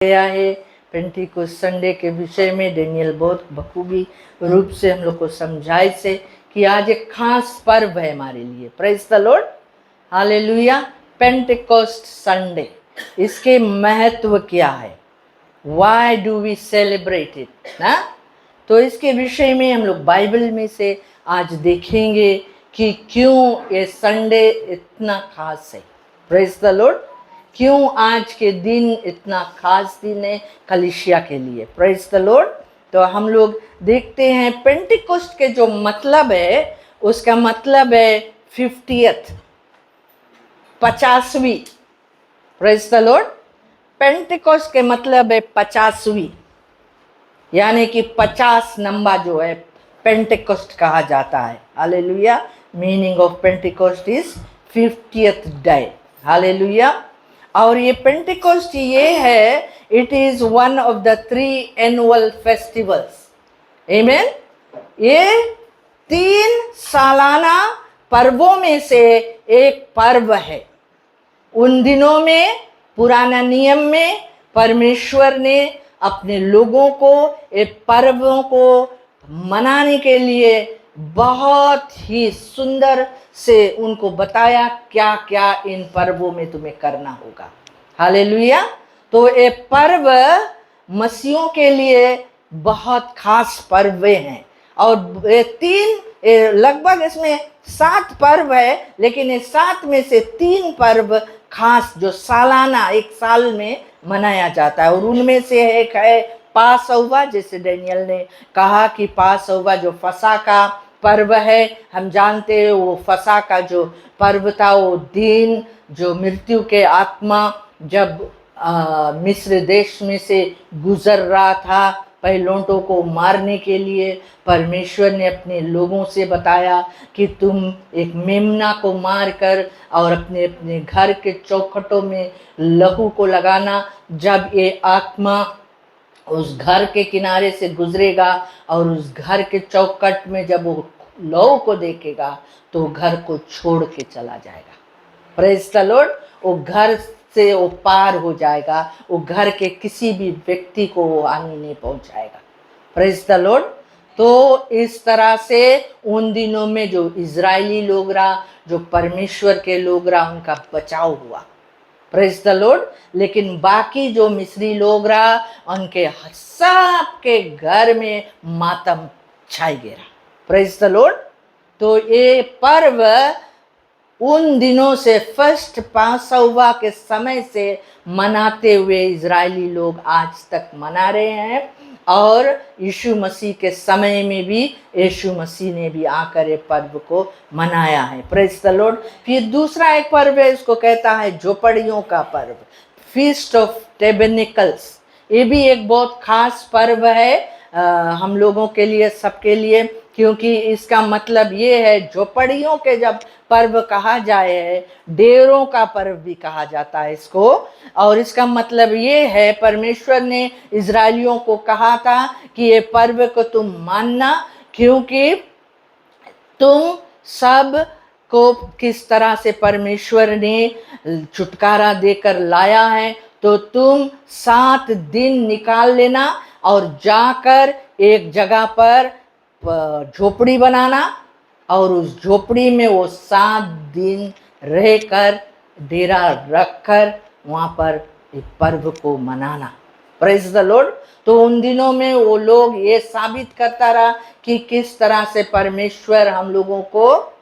गया है। Pentecost Sunday के विषय में डेनियल बहुत बखूबी रूप से हम लोग को समझाए से कि आज एक खास पर्व है हमारे लिए। Praise the Lord, hallelujah. Pentecost Sunday, इसके महत्व क्या है, why do we celebrate it ना। तो इसके विषय में हम लोग बाइबल में से आज देखेंगे कि क्यों ये संडे इतना खास है। प्रेज द लॉर्ड, क्यों आज के दिन इतना खास दिन है कलीसिया के लिए। Praise the Lord. तो हम लोग देखते हैं पेंटिकोस्ट के जो मतलब है, उसका मतलब है 50th, 50वीं। Praise the Lord. पेंटिकोस्ट के मतलब है 50वीं, यानी कि 50 नंबर जो है पेंटिकोस्ट कहा जाता है। Hallelujah. Meaning of Pentecost is 50th day. Hallelujah. और ये पेंटिकोस्ट ये है, it is one of the 3 annual festivals. आमीन। ये 3 सालाना पर्वों में से एक पर्व है। उन दिनों में पुराना नियम में परमेश्वर ने अपने लोगों को एक पर्वों को मनाने के लिए बहुत ही सुंदर से उनको बताया क्या क्या इन पर्वों में तुम्हें करना होगा। हालेलुया। तो ये पर्व मसीहों के लिए बहुत खास पर्व हैं। और ये 3 लगभग इसमें 7 पर्व है, लेकिन ये 7 में से 3 पर्व खास जो सालाना एक साल में मनाया जाता है। और उनमें से एक है पासोवर, जैसे डेनियल ने कहा कि पासोवर जो फसह का पर्व है। हम जानते हैं वो फसह का जो पर्व था, वो दिन जो मृत्यु के आत्मा जब मिस्र देश में से गुजर रहा था पहिलौठों को मारने के लिए, परमेश्वर ने अपने लोगों से बताया कि तुम एक मेमना को मारकर और अपने अपने घर के चौखटों में लहू को लगाना। जब ये आत्मा उस घर के किनारे से गुजरेगा और उस घर के चौखट में जब वो लहू को देखेगा तो घर को छोड़ के चला जाएगा। Praise the Lord. वो घर से वो पार हो जाएगा, वो घर के किसी भी व्यक्ति को वो हानि नहीं पहुंचाएगा। Praise the Lord. तो इस तरह से उन दिनों में जो इजरायली लोग रहा, जो परमेश्वर के लोग रहा, उनका बचाव हुआ। Praise the Lord. लेकिन बाकी जो मिस्री लोग रहा, उनके सबके घर में मातम छाई गया। Praise the Lord. तो ये पर्व उन दिनों से फर्स्ट पासोवर के समय से मनाते हुए इजरायली लोग आज तक मना रहे हैं। और यीशु मसीह के समय में भी यीशु मसीह ने भी आकर ये पर्व को मनाया है। Praise the Lord. फिर दूसरा एक पर्व है, इसको कहता है झोपड़ियों का पर्व, फीस्ट ऑफ टेबरनेकल्स। ये भी एक बहुत खास पर्व है हम लोगों के लिए, सबके लिए, क्योंकि इसका मतलब ये है झोपड़ियों के जब पर्व कहा जाए है, डेरों का पर्व भी कहा जाता है इसको। और इसका मतलब ये है, परमेश्वर ने इजरायलियों को कहा था कि ये पर्व को तुम मानना, क्योंकि तुम सब को किस तरह से परमेश्वर ने छुटकारा देकर लाया है। तो तुम 7 दिन निकाल लेना और जाकर एक जगह पर झोपड़ी बनाना और उस झोपड़ी में वो 7 दिन रहकर डेरा रखकर वहाँ पर एक पर्व को मनाना। Praise the Lord. तो उन दिनों में वो लोग ये साबित करता रहा कि किस तरह से परमेश्वर हम लोगों को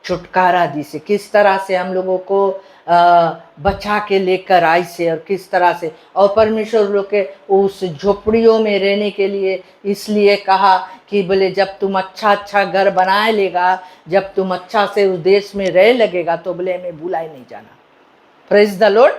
छुटकारा दी से, किस तरह से हम लोगों को बचा के लेकर आई से, और किस तरह से। और परमेश्वर लोग के उस झोपड़ियों में रहने के लिए इसलिए कहा कि बोले जब तुम अच्छा अच्छा घर बनाए लेगा, जब तुम अच्छा से उस देश में रह लगेगा, तो बोले हमें भुलाए नहीं जाना। Praise the Lord.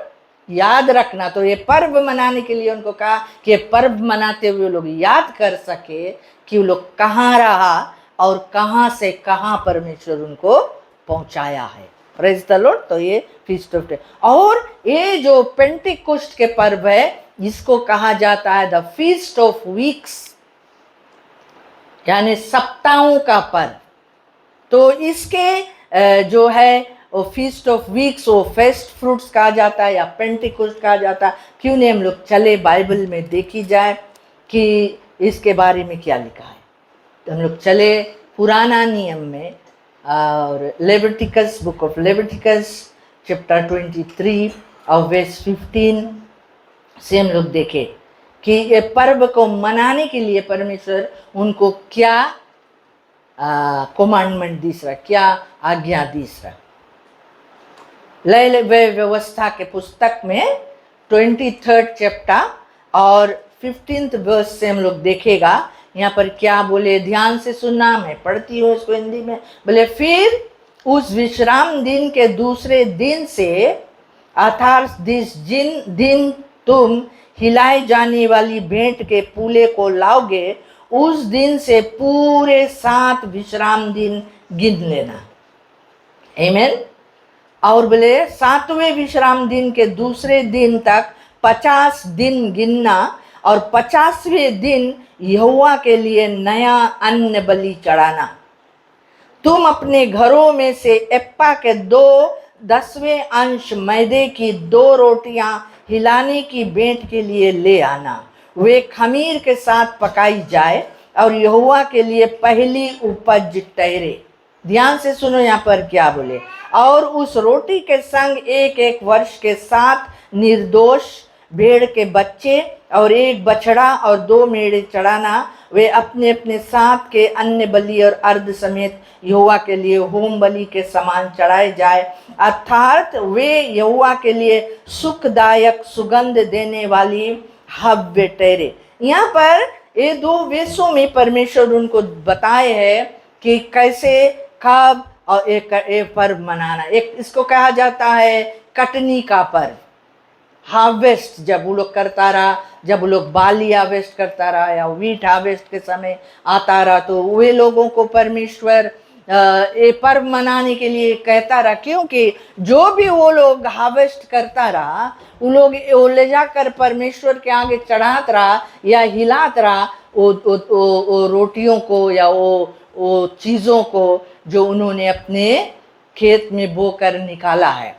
याद रखना। तो ये पर्व मनाने के लिए उनको कहा कि ये पर्व मनाते हुए लोग याद कर सके कि वो लोग कहाँ रहा और कहाँ से कहाँ परमेश्वर उनको पहुंचाया है। Praise the Lord. तो ये फीस्ट ऑफ डे। और ये जो पेंटिकोस्ट के पर्व है, इसको कहा जाता है द फीस्ट ऑफ वीक्स, यानी सप्ताहों का पर्व। तो इसके जो है वो फीस्ट ऑफ वीक्स, वो फेस्ट फ्रूट्स कहा जाता है या पेंटिकोस्ट कहा जाता है, क्यों नहीं हम लोग चले बाइबल में देखी जाए कि इसके बारे में क्या लिखा है। तो हम लोग चले पुराना नियम में और Leviticus, book of Leviticus chapter 23 और वर्स 15 से हम लोग देखें कि ये पर्व को मनाने के लिए परमेश्वर उनको क्या कमांडमेंट दीस रहा, क्या आज्ञा दीस रहा। लय व्यवस्था के पुस्तक में 23rd चैप्टर और 15th वर्स से हम लोग देखेगा यहाँ पर क्या बोले, ध्यान से सुनना, मैं पढ़ती हूँ इसको हिंदी में। बोले फिर उस विश्राम दिन के दूसरे दिन से अर्थात जिन दिन तुम हिलाई जाने वाली भेंट के पूले को लाओगे, उस दिन से पूरे 7 विश्राम दिन गिन लेना। आमीन। और बोले 7वें विश्राम दिन के दूसरे दिन तक 50 दिन गिनना और 50वें दिन यहोवा के लिए नया अन्न बलि चढ़ाना। तुम अपने घरों में से एप्पा के 2/10वें अंश मैदे की 2 रोटियां हिलाने की भेंट के लिए ले आना। वे खमीर के साथ पकाई जाए और यहोवा के लिए पहली उपज ठहरे। ध्यान से सुनो यहाँ पर क्या बोले, और उस रोटी के संग 1 वर्ष के 7 निर्दोष भेड़ के बच्चे और 1 बछड़ा और 2 मेढ़े चढ़ाना। वे अपने अपने साथ के अन्य बलि और अर्ध समेत यहोवा के लिए होम बलि के समान चढ़ाए जाए, अर्थात वे यहोवा के लिए सुखदायक सुगंध देने वाली हव्य ठहरे। यहाँ पर ये 2 वेशों में परमेश्वर उनको बताए है कि कैसे, कब और एक पर्व मनाना। एक इसको कहा जाता है कटनी का पर्व, हार्वेस्ट जब वो लोग करता रहा, जब वो लोग बाली हार्वेस्ट करता रहा या वीट हार्वेस्ट के समय आता रहा, तो वे लोगों को परमेश्वर ये पर्व मनाने के लिए कहता रहा, क्योंकि जो भी वो लोग हार्वेस्ट करता रहा वो लोग वो ले जाकर परमेश्वर के आगे चढ़ात रहा या हिलात रहा वो रोटियों को या वो चीज़ों को जो उन्होंने अपने खेत में बो कर निकाला है।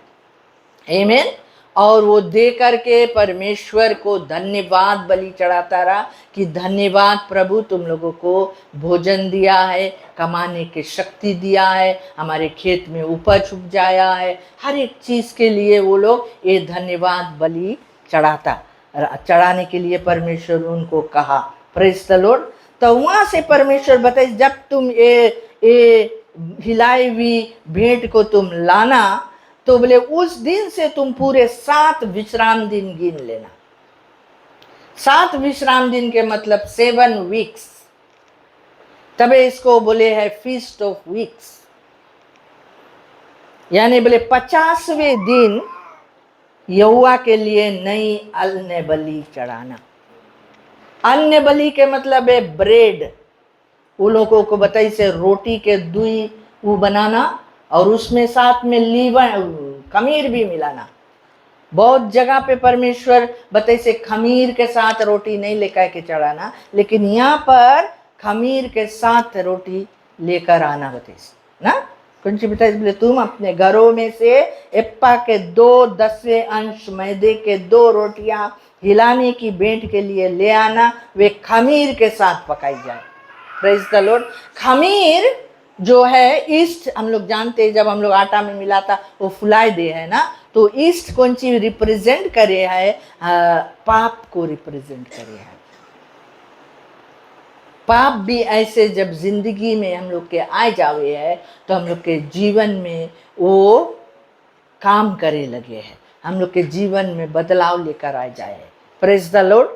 आमीन। और वो दे करके परमेश्वर को धन्यवाद बलि चढ़ाता रहा कि धन्यवाद प्रभु, तुम लोगों को भोजन दिया है, कमाने की शक्ति दिया है, हमारे खेत में उपज उपजाया है। हर एक चीज़ के लिए वो लोग ये धन्यवाद बलि चढ़ाने के लिए परमेश्वर उनको कहा। Praise the Lord. तो वहाँ से परमेश्वर बताए, जब तुम ये हिलाई हुई भेंट को तुम लाना, तो बोले उस दिन से तुम पूरे 7 विश्राम दिन गिन लेना। 7 विश्राम दिन के मतलब 7 वीक्स, तबे इसको बोले है फीस्ट ऑफ वीक्स। यानी बोले 50वें दिन यहोवा के लिए नई अन्न बलि चढ़ाना। अन्न बलि के मतलब है ब्रेड। उन लोगों को बताई से रोटी के दुई वो बनाना और उसमें साथ में लीवन खमीर भी मिलाना। बहुत जगह पे परमेश्वर बताई से खमीर के साथ रोटी नहीं लेकर के चढ़ाना, लेकिन यहाँ पर खमीर के साथ रोटी लेकर आना बताई ना। कुछ बताइए, बोले तुम अपने घरों में से एप्पा के 2/10वें अंश मैदे के 2 रोटियां हिलाने की भेंट के लिए ले आना, वे खमीर के साथ पकाई जाए। Praise the Lord. खमीर जो है ईस्ट, हम लोग जानते हैं जब हम लोग आटा में मिलाता वो फुलाई दे है ना, तो ईस्ट कौन चीज रिप्रेजेंट करे है, पाप को रिप्रेजेंट करे है। पाप भी ऐसे जब जिंदगी में हम लोग के आ जावे है तो हम लोग के जीवन में वो काम करे लगे हैं, हम लोग के जीवन में बदलाव लेकर आ जाए। Praise the Lord.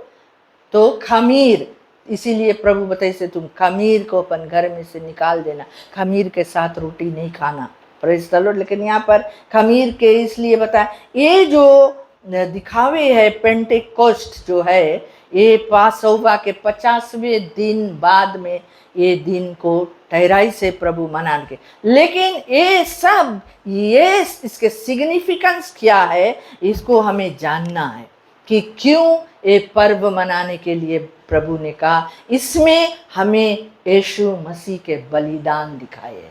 तो खमीर, इसीलिए प्रभु बताइए से तुम खमीर को अपन घर में से निकाल देना, खमीर के साथ रोटी नहीं खाना। Praise the Lord. लेकिन यहाँ पर खमीर के इसलिए बताया, ये जो दिखावे है पेंटेकोस्ट जो है, ये पासोवा के 50वें दिन बाद में ये दिन को ठहराई से प्रभु मनाने के। लेकिन ये सब इसके सिग्निफिकेंस क्या है, इसको हमें जानना है कि क्यों ये पर्व मनाने के लिए प्रभु ने कहा। इसमें हमें यीशु मसीह के बलिदान दिखाए।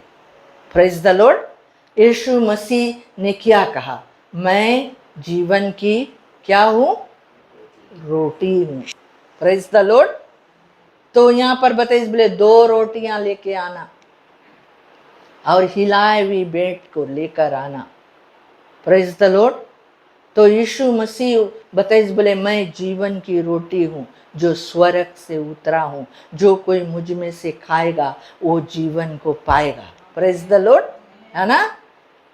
Praise the Lord. यीशु मसीह ने क्या कहा? मैं जीवन की क्या हूं? रोटी हूं। Praise the Lord. तो यहां पर बताइए, बोले 2 रोटियां लेके आना और हिलाए हुई बेट को लेकर आना। Praise the Lord. तो यीशु मसीह बताइए, बोले मैं जीवन की रोटी हूं जो स्वर्ग से उतरा हूं, जो कोई मुझ में से खाएगा वो जीवन को पाएगा। प्रेज द लॉर्ड, है ना?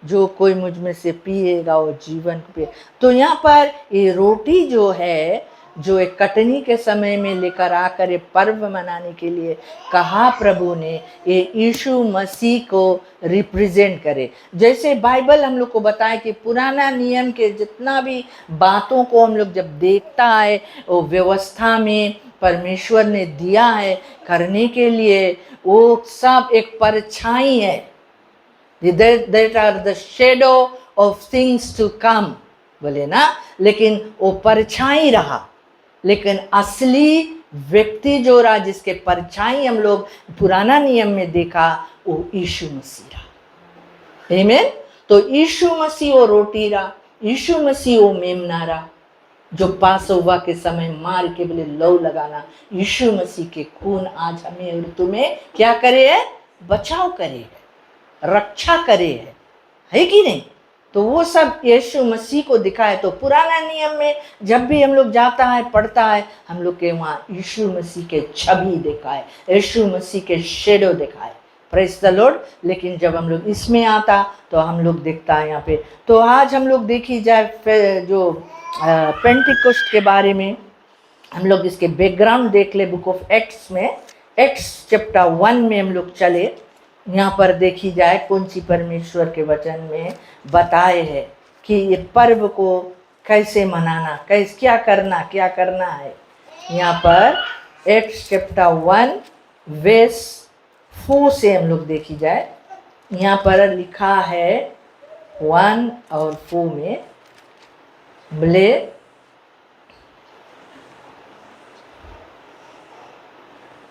जो कोई मुझ में से पिएगा वो जीवन को पिए। तो यहाँ पर ये रोटी जो है, जो एक कटनी के समय में लेकर आकर ये पर्व मनाने के लिए कहा प्रभु ने, ये यीशु मसीह को रिप्रेजेंट करे। जैसे बाइबल हम लोग को बताए कि पुराना नियम के जितना भी बातों को हम लोग जब देखता है, वो व्यवस्था में परमेश्वर ने दिया है करने के लिए, वो सब एक परछाई है। That are the shadow of things to come, बोले ना। लेकिन वो परछाई रहा, लेकिन असली व्यक्ति जो रहा, जिसके परछाई हम लोग पुराना नियम में देखा, वो यीशु मसीह रहा। आमीन। तो यीशु मसीह वो रोटी रहा, यीशु मसीह वो मेमना रहा, जो पासोवा के समय मार के बोले लौ लगाना। यीशु मसीह के खून आज हमें और तुम्हें क्या करे है? बचाव करे, रक्षा करे है कि नहीं? तो वो सब यीशु मसीह को दिखाए। तो पुराना नियम में जब भी हम लोग जाता है, पढ़ता है, हम लोग के वहाँ यीशु मसीह के छवि दिखाए, यीशु मसीह के शेडो दिखाए। Praise the Lord. लेकिन जब हम लोग इसमें आता तो हम लोग देखता है यहाँ पे। तो आज हम लोग देखी जाए जो पेंटिकोस्ट के बारे में, हम लोग इसके बैकग्राउंड देख ले। बुक ऑफ एक्ट्स में, एक्ट्स चैप्टर 1 में हम लोग चले। यहाँ पर देखी जाए कौन सी परमेश्वर के वचन में बताए है कि ये पर्व को कैसे मनाना, कैसे क्या करना है। यहाँ पर एक्ट्स चैप्टर 1 वर्स 4 से हम लोग देखी जाए। यहाँ पर लिखा है 1 और 4 में, बोले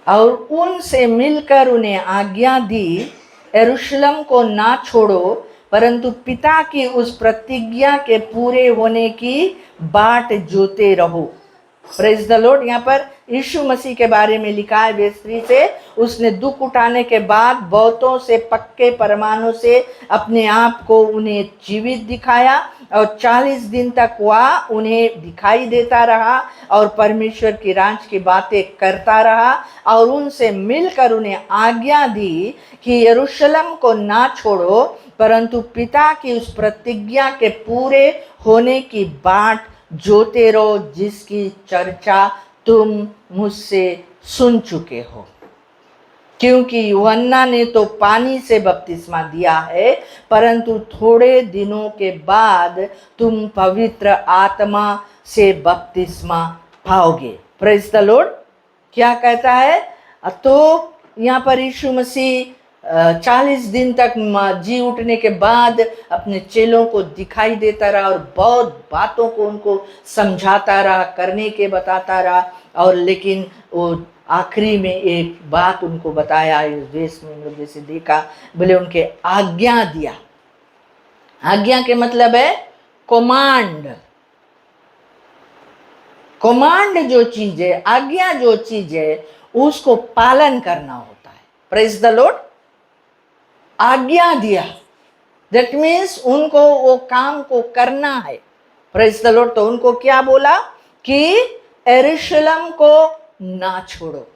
और उनसे मिलकर उन्हें आज्ञा दी, यरूशलेम को ना छोड़ो, परंतु पिता की उस प्रतिज्ञा के पूरे होने की बाट जोते रहो। Praise the Lord. यहाँ पर यीशु मसीह के बारे में लिखा है, बेसरी से उसने दुख उठाने के बाद बहुतों से पक्के परमाणु से अपने आप को उन्हें जीवित दिखाया, और 40 दिन तक वह उन्हें दिखाई देता रहा और परमेश्वर की राज की बातें करता रहा, और उनसे मिलकर उन्हें आज्ञा दी कि यरूशलेम को ना छोड़ो, परंतु पिता की उस प्रतिज्ञा के पूरे होने की बाट जोते रहो, जिसकी चर्चा तुम मुझसे सुन चुके हो। क्योंकि यूहन्ना ने तो पानी से बपतिस्मा दिया है, परंतु थोड़े दिनों के बाद तुम पवित्र आत्मा से बपतिस्मा पाओगे। Praise the Lord. क्या कहता है? तो यहाँ पर यीशु मसीह 40 दिन तक जी उठने के बाद अपने चेलों को दिखाई देता रहा और बहुत बातों को उनको समझाता रहा, करने के बताता रहा। और लेकिन वो आखिरी में एक बात उनको बताया, इस देश में लोग जैसे देखा, बोले उनके आज्ञा दिया। आज्ञा के मतलब है कमांड। कमांड जो चीज है, आज्ञा जो चीज है, उसको पालन करना होता है। Praise the Lord. आज्ञा दिया, दैट मीन्स उनको वो काम को करना है। Praise the Lord. तो उनको क्या बोला कि यरूशलेम को ना छोड़ो।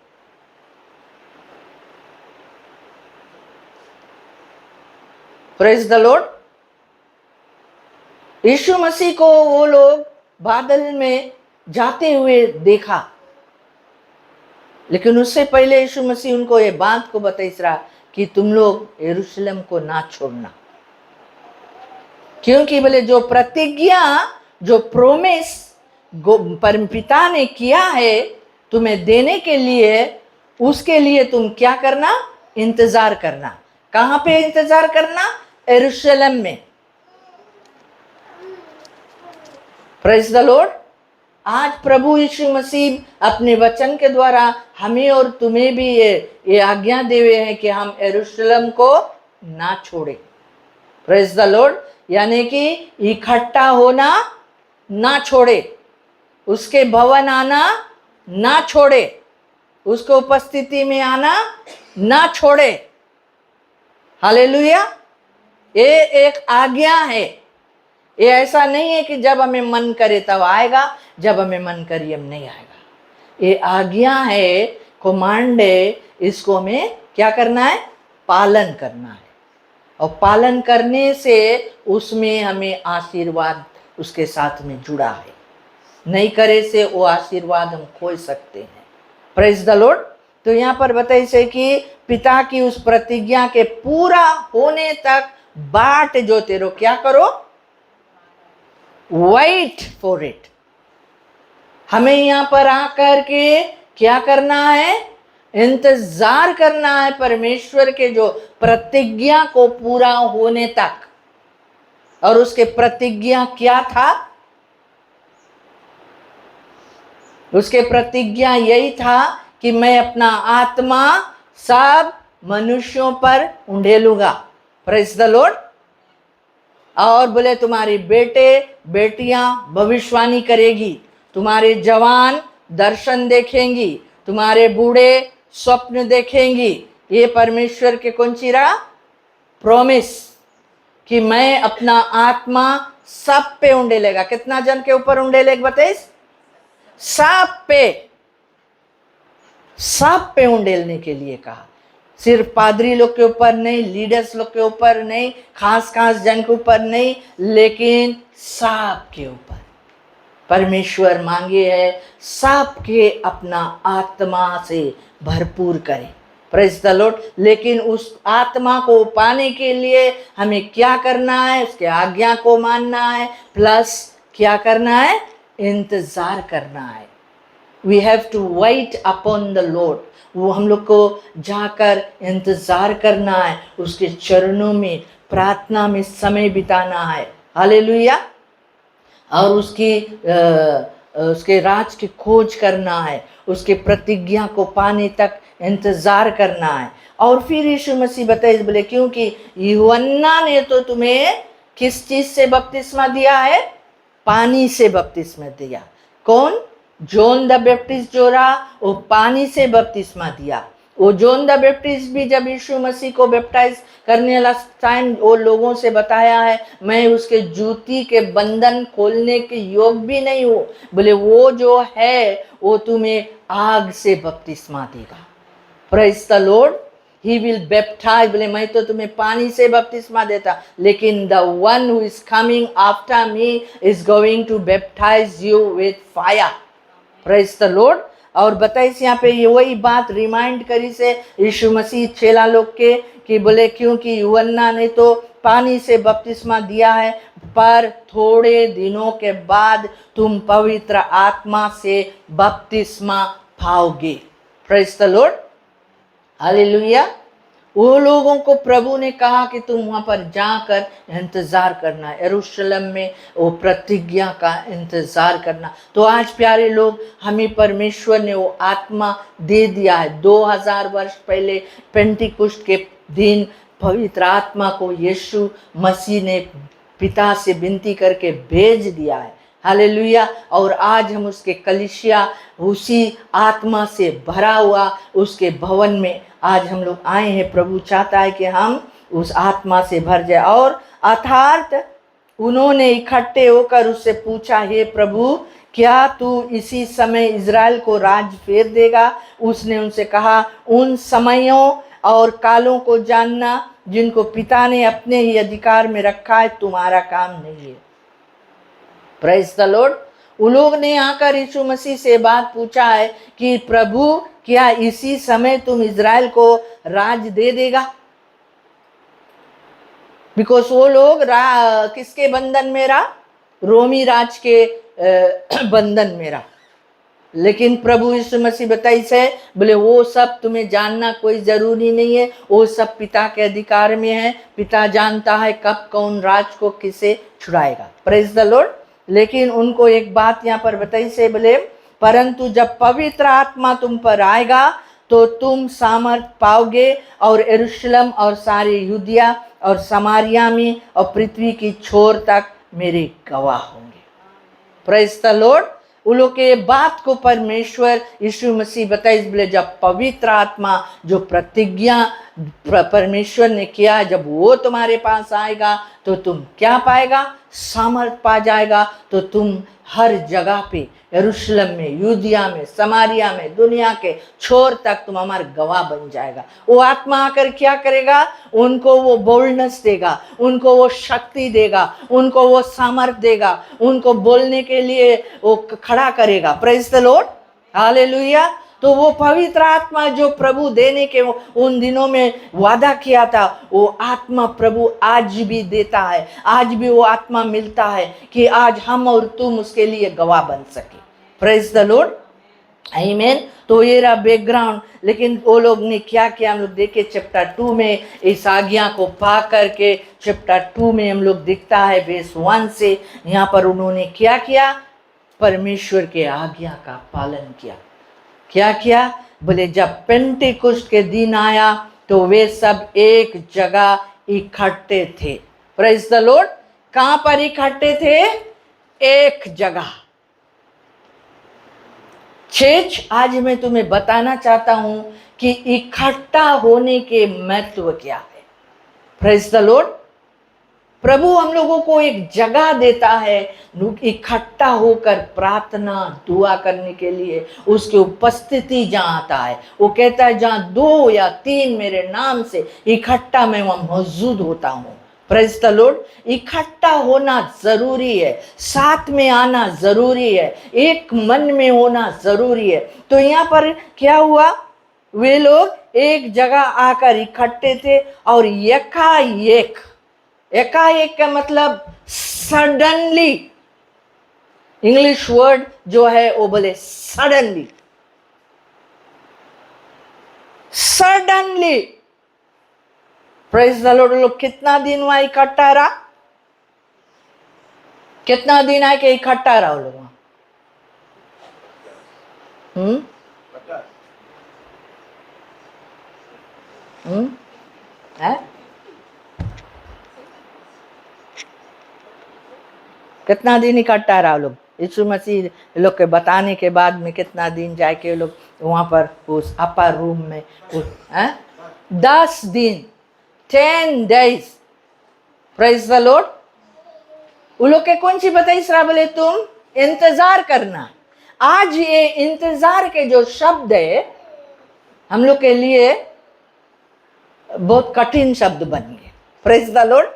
Praise the Lord. यीशु मसीह को वो लोग बादल में जाते हुए देखा, लेकिन उससे पहले यीशु मसीह उनको ये बात को बताई रहा कि तुम लोग यरूशलेम को ना छोड़ना। क्योंकि बोले जो प्रतिज्ञा, जो प्रोमिस परमपिता ने किया है तुम्हें देने के लिए, उसके लिए तुम क्या करना? इंतजार करना। कहां पे इंतजार करना? यरूशलेम में। Praise the Lord. आज प्रभु यीशु मसीह अपने वचन के द्वारा हमें और तुम्हें भी ये आज्ञा दे हुए हैं कि हम यरूशलेम को ना छोड़े। Praise the Lord. यानी कि इकट्ठा होना ना छोड़े, उसके भवन आना ना छोड़े, उसको उपस्थिति में आना ना छोड़े। हालेलुया। ये एक आज्ञा है। ये ऐसा नहीं है कि जब हमें मन करे तब आएगा, जब हमें मन करे हम नहीं आएगा। ये आज्ञा है, कमांड है, इसको हमें क्या करना है? पालन करना है। और पालन करने से उसमें हमें आशीर्वाद उसके साथ में जुड़ा है। नहीं करे से वो आशीर्वाद हम खो सकते हैं। Praise the Lord. तो यहाँ पर बताइए से कि पिता की उस प्रतिज्ञा के पूरा होने तक बाट जोते रहो। क्या करो? Wait for it. हमें यहां पर आकर के क्या करना है? इंतजार करना है परमेश्वर के जो प्रतिज्ञा को पूरा होने तक। और उसके प्रतिज्ञा क्या था? उसके प्रतिज्ञा यही था कि मैं अपना आत्मा सब मनुष्यों पर उंडेलूंगा। Praise the Lord. और बोले तुम्हारी बेटे बेटियां भविष्यवाणी करेगी, तुम्हारे जवान दर्शन देखेंगी, तुम्हारे बूढ़े स्वप्न देखेंगी। ये परमेश्वर के कौन सी रहा? प्रॉमिस कि मैं अपना आत्मा सब पे उंडेलेगा। कितना जन के ऊपर उंडेलेगा बताइए? सब पे उंडेलने के लिए कहा। सिर्फ पादरी लोग के ऊपर नहीं, लीडर्स लोग के ऊपर नहीं, खास जन के ऊपर नहीं, लेकिन सब के ऊपर परमेश्वर मांगे है सबके अपना आत्मा से भरपूर करें। Praise the Lord. लेकिन उस आत्मा को पाने के लिए हमें क्या करना है? उसके आज्ञा को मानना है, प्लस क्या करना है? इंतजार करना है। We have to wait upon the Lord. वो हम लोग को जाकर इंतजार करना है, उसके चरणों में प्रार्थना में समय बिताना है। हालेलुया। और उसके राज की खोज करना है, उसके प्रतिज्ञा को पाने तक इंतजार करना है। और फिर यीशु मसीह बताइए, बोले क्योंकि यूहन्ना ने तो तुम्हें किस चीज से बपतिस्मा दिया है? पानी से बपतिस्मा दिया। कौन? जॉन द बैप्टिस्ट जो रहा वो पानी से बपतिस्मा दिया। वो जॉन द बैप्टिस्ट भी जब यीशु मसीह को बैप्टाइज करने वाला टाइम वो लोगों से बताया है, मैं उसके जूती के बंधन खोलने के योग भी नहीं हूँ। बोले वो जो है वो तुम्हें आग से बपतिस्मा देगा। Praise the Lord. He will baptise. बोले मैं तो तुम्हें पानी से बपतिस्मा देता, लेकिन the one who is coming after me is going to baptise you with fire. Praise the Lord. और बताइए यहाँ पे ये वही बात रिमाइंड करी से यीशु मसीह चेला लोग के कि बोले क्योंकि यूहन्ना ने तो पानी से बपतिस्मा दिया है, पर थोड़े दिनों के बाद तुम पवित्र आत्मा से बपतिस्मा पाओगे। Praise the Lord. हालेलुया। वो लोगों को प्रभु ने कहा कि तुम वहां पर जाकर इंतजार करना है, यरूशलेम में वो प्रतिज्ञा का इंतजार करना। तो आज प्यारे लोग, हमें परमेश्वर ने वो आत्मा दे दिया है। 2000 वर्ष पहले पेंटिकुस्ट के दिन पवित्र आत्मा को यीशु मसीह ने पिता से विनती करके भेज दिया है। हालेलुया। और आज हम उसके कलीसिया उसी आत्मा से भरा हुआ उसके भवन में आज हम लोग आए हैं। प्रभु चाहता है कि हम उस आत्मा से भर जाए। और अर्थात उन्होंने इकट्ठे होकर उससे पूछा, हे प्रभु क्या तू इसी समय इज़राइल को राज फेर देगा? उसने उनसे कहा, उन समयों और कालों को जानना जिनको पिता ने अपने ही अधिकार में रखा है तुम्हारा काम नहीं है। Praise the Lord. उन लोग ने आकर यीशु मसीह से बात पूछा है कि प्रभु क्या इसी समय तुम इज़राइल को राज दे देगा? बिकॉज वो लोग किसके बंधन में रहा? रोमी राज के बंधन में रहा। लेकिन प्रभु यीशु मसीह बताई से बोले वो सब तुम्हें जानना कोई जरूरी नहीं है, वो सब पिता के अधिकार में है। पिता जानता है कब कौन राज को किसे छुड़ाएगा। Praise the Lord. लेकिन उनको एक बात यहाँ पर बताई से बोले, परंतु जब पवित्र आत्मा तुम पर आएगा तो तुम सामर्थ पाओगे और यरूशलेम और सारे यहूदिया और समारिया में और पृथ्वी की छोर तक मेरे गवाह होंगे। Praise the Lord. उन लोग के बात को परमेश्वर यीशु मसीह बताए, इसलिए जब पवित्र आत्मा जो प्रतिज्ञा परमेश्वर ने किया, जब वो तुम्हारे पास आएगा तो तुम क्या पाएगा? सामर्थ पा जाएगा। तो तुम हर जगह पे, यरूशलेम में, यूदिया में, समारिया में, दुनिया के छोर तक तुम हमारे गवाह बन जाएगा। वो आत्मा आकर क्या करेगा? उनको वो बोल्डनेस देगा, उनको वो शक्ति देगा, उनको वो सामर्थ देगा, उनको बोलने के लिए वो खड़ा करेगा। Praise the Lord, hallelujah. तो वो पवित्र आत्मा जो प्रभु देने के उन दिनों में वादा किया था, वो आत्मा प्रभु आज भी देता है। आज भी वो आत्मा मिलता है कि आज हम और तुम उसके लिए गवाह बन सके। प्रेज़ द लॉर्ड, आमीन। तो ये रहा बैकग्राउंड। लेकिन वो लोग ने क्या किया, हम लोग देखे चैप्टर 2 में, इस आज्ञा को पा करके चैप्टर 2 में हम लोग दिखता है वर्स 1 से, यहाँ पर उन्होंने क्या किया? परमेश्वर के आज्ञा का पालन किया। क्या किया? बोले जब पेंटेकोस्ट के दिन आया तो वे सब एक जगह इकट्ठे थे। Praise the Lord. कहां पर इकट्ठे थे? एक जगह। चर्च, आज मैं तुम्हें बताना चाहता हूं कि इकट्ठा होने के महत्व क्या है। Praise the Lord. प्रभु हम लोगों को एक जगह देता है इकट्ठा होकर प्रार्थना दुआ करने के लिए। उसकी उपस्थिति जहाँ आता है, वो कहता है जहाँ 2 या 3 मेरे नाम से इकट्ठा मैं वहाँ मौजूद होता हूँ। Praise the Lord. इकट्ठा होना जरूरी है, साथ में आना जरूरी है, एक मन में होना जरूरी है। तो यहाँ पर क्या हुआ? वे लोग एक जगह आकर इकट्ठे थे और एकाएक का मतलब सडनली। इंग्लिश वर्ड जो है वो बोले suddenly. Suddenly. Praise the Lord. लोग कितना दिन वहां इकट्ठा रहा? कितना दिन आए के इकट्ठा रहा वो लोग वहां? है? कितना दिन इकट्ठा रहा लोग? यीशु मसीह लोग के बताने के बाद में कितना दिन जाके लोग वहां पर उस अपर रूम में 10 दिन, 10 days। Praise the Lord. वो लोग के कौन सी बताई सरा? बोले तुम इंतजार करना। आज ये इंतजार के जो शब्द है हम लोग के लिए बहुत कठिन शब्द बन गए। Praise the Lord.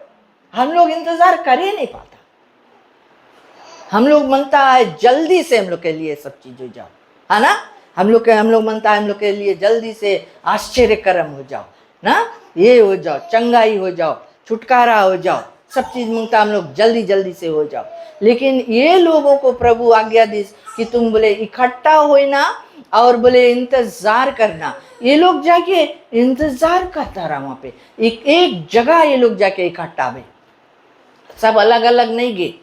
हम लोग इंतजार कर ही नहीं पाता। हम लोग मनता है जल्दी से हम लोग के लिए सब चीज हो जाओ, है ना? हम लोग मनता है हम लोग के लिए जल्दी से आश्चर्यकरम हो जाओ ना, ये हो जाओ, चंगाई हो जाओ, छुटकारा हो जाओ, सब चीज मांगता हम लोग जल्दी जल्दी से हो जाओ। लेकिन ये लोगों को प्रभु आज्ञा दी कि तुम बोले इकट्ठा होना और बोले इंतजार करना। ये लोग जाके इंतजार करता रहा वहां पे, एक जगह ये लोग जाके इकट्ठा हुए। सब अलग अलग नहीं गए,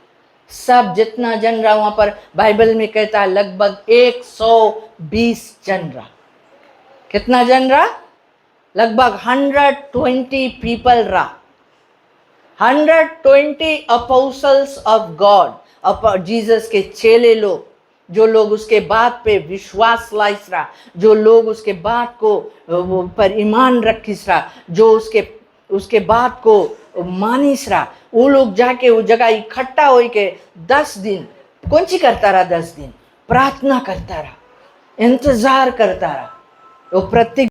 सब जितना जन रहा वहां पर बाइबल में कहता है लगभग 120 जन रहा। कितना जन रहा? लगभग 120 पीपल रहा। 120 अपोस्टल्स ऑफ गॉड, जीसस के चेले लोग, जो लोग उसके बात पे विश्वास लाइस रहा, जो लोग उसके बात को पर ईमान रखिस रहा, जो उसके बात को मानिस रहा, वो लोग जाके वो जगह इकट्ठा हो के 10 दिन कौन सी करता रहा? 10 दिन प्रार्थना करता रहा, इंतजार करता रहा। वो प्रत्येक